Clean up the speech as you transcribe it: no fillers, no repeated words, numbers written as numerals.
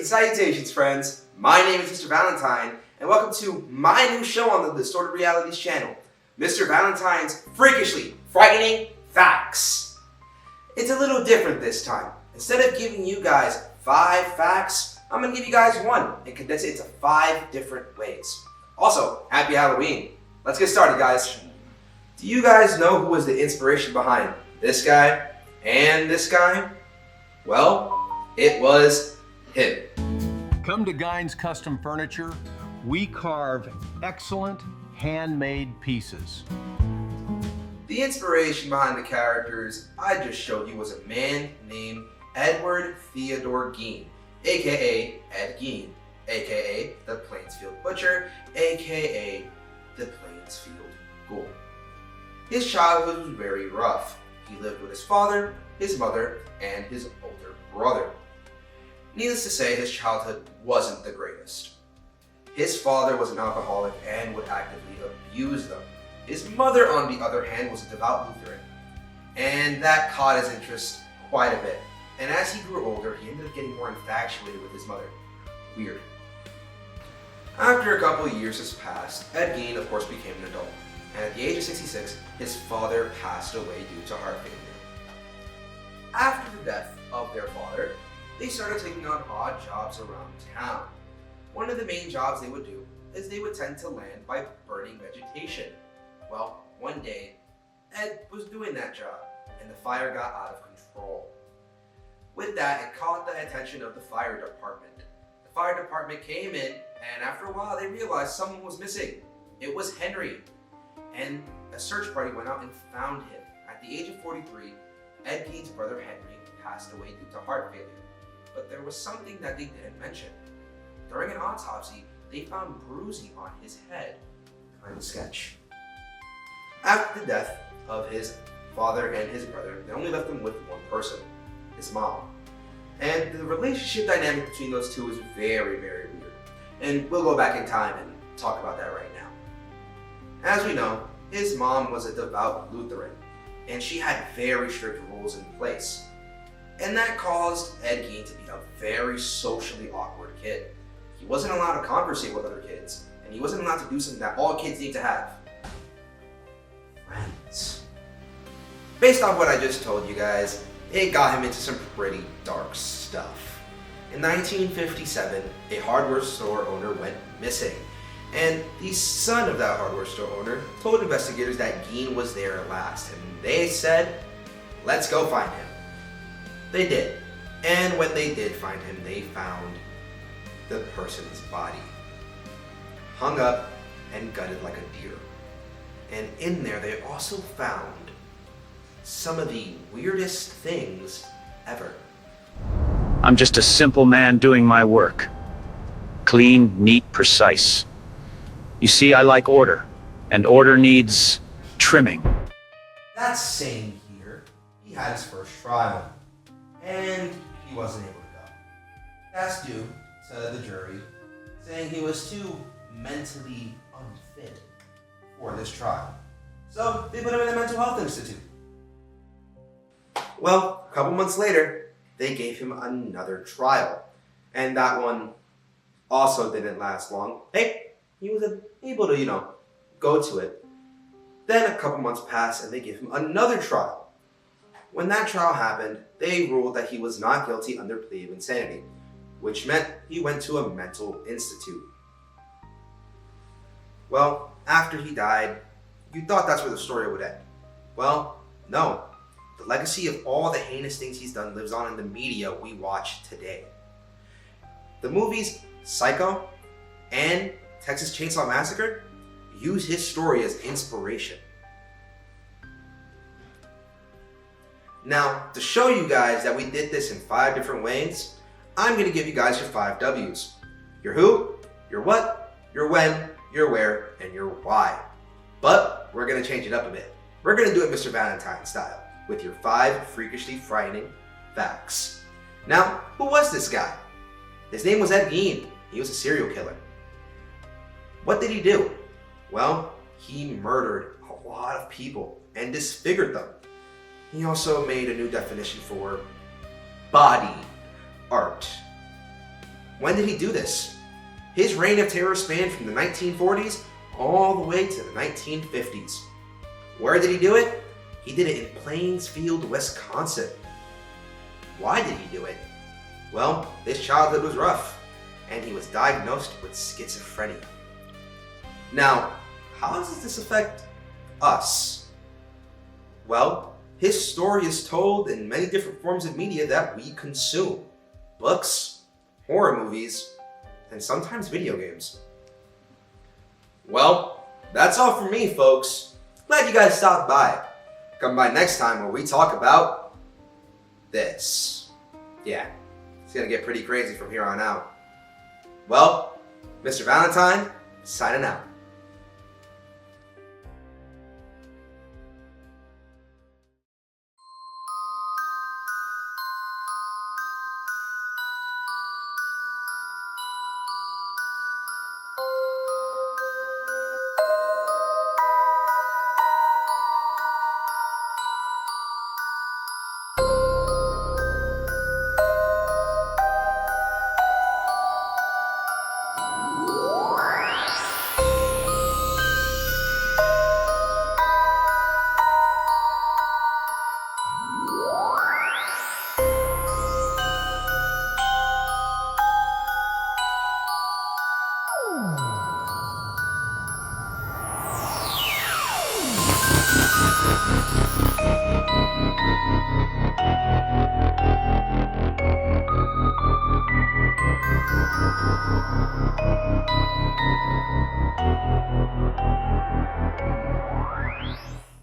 and salutations, friends. My name is Mr. Valentine, and welcome to my new show on the Distorted Realities channel, Mr. Valentine's Freakishly Frightening Facts. It's a little different this time. Instead of giving you guys 5 facts, I'm going to give you guys one and condense it into 5 different ways. Also, happy Halloween. Let's get started, guys. Do you guys know who was the inspiration behind this guy and this guy? Well, it was him. Come to Gein's Custom Furniture. We carve excellent handmade pieces. The inspiration behind the characters I just showed you was a man named Edward Theodore Gein, aka Ed Gein, aka the Plainsfield Butcher, aka the Plainsfield Ghoul. His childhood was very rough. He lived with his father, his mother, and his older brother. Needless to say, his childhood wasn't the greatest. His father was an alcoholic and would actively abuse them. His mother, on the other hand, was a devout Lutheran, and that caught his interest quite a bit. And as he grew older, he ended up getting more infatuated with his mother. Weird. After a couple of years has passed, Ed Gein, of course, became an adult, and at the age of 66, his father passed away due to heart failure. After the death of their father, they started taking on odd jobs around town. One of the main jobs they would do is they would tend to land by burning vegetation. Well, one day, Ed was doing that job, and the fire got out of control. With that, it caught the attention of the fire department. The fire department came in, and after a while, they realized someone was missing. It was Henry, and a search party went out and found him. At the age of 43, Ed Gein's brother Henry passed away due to heart failure. But there was something that they didn't mention. During an autopsy, they found bruising on his head. Kind of sketch. After the death of his father and his brother, they only left him with one person, his mom. And the relationship dynamic between those two is very, very weird. And we'll go back in time and talk about that right now. As we know, his mom was a devout Lutheran, and she had very strict rules in place. And that caused Ed Gein to be a very socially awkward kid. He wasn't allowed to conversate with other kids, and he wasn't allowed to do something that all kids need to have. Friends. Based on what I just told you guys, it got him into some pretty dark stuff. In 1957, a hardware store owner went missing, and the son of that hardware store owner told investigators that Gein was there at last, and they said, "Let's go find him." They did, and when they did find him, they found the person's body, hung up and gutted like a deer. And in there, they also found some of the weirdest things ever. I'm just a simple man doing my work. Clean, neat, precise. You see, I like order, and order needs trimming. That same year, he had his first trial, and he wasn't able to go. That's due to the jury saying he was too mentally unfit for this trial. So they put him in a mental health institute. Well, a couple months later, they gave him another trial, and that one also didn't last long. Hey, he was able to, go to it. Then a couple months passed, and they gave him another trial. When that trial happened, they ruled that he was not guilty under plea of insanity, which meant he went to a mental institute. Well, after he died, you thought that's where the story would end. Well, no. The legacy of all the heinous things he's done lives on in the media we watch today. The movies Psycho and Texas Chainsaw Massacre use his story as inspiration. Now, to show you guys that we did this in 5 different ways, I'm going to give you guys your 5 W's. Your who, your what, your when, your where, and your why. But we're going to change it up a bit. We're going to do it Mr. Valentine style, with your 5 freakishly frightening facts. Now, who was this guy? His name was Ed Gein. He was a serial killer. What did he do? Well, he murdered a lot of people and disfigured them. He also made a new definition for body art. When did he do this? His reign of terror spanned from the 1940s all the way to the 1950s. Where did he do it? He did it in Plainsfield, Wisconsin. Why did he do it? Well, his childhood was rough, and he was diagnosed with schizophrenia. Now, how does this affect us? Well, his story is told in many different forms of media that we consume. Books, horror movies, and sometimes video games. Well, that's all from me, folks. Glad you guys stopped by. Come by next time where we talk about this. Yeah, it's gonna get pretty crazy from here on out. Well, Mr. Valentine, signing out.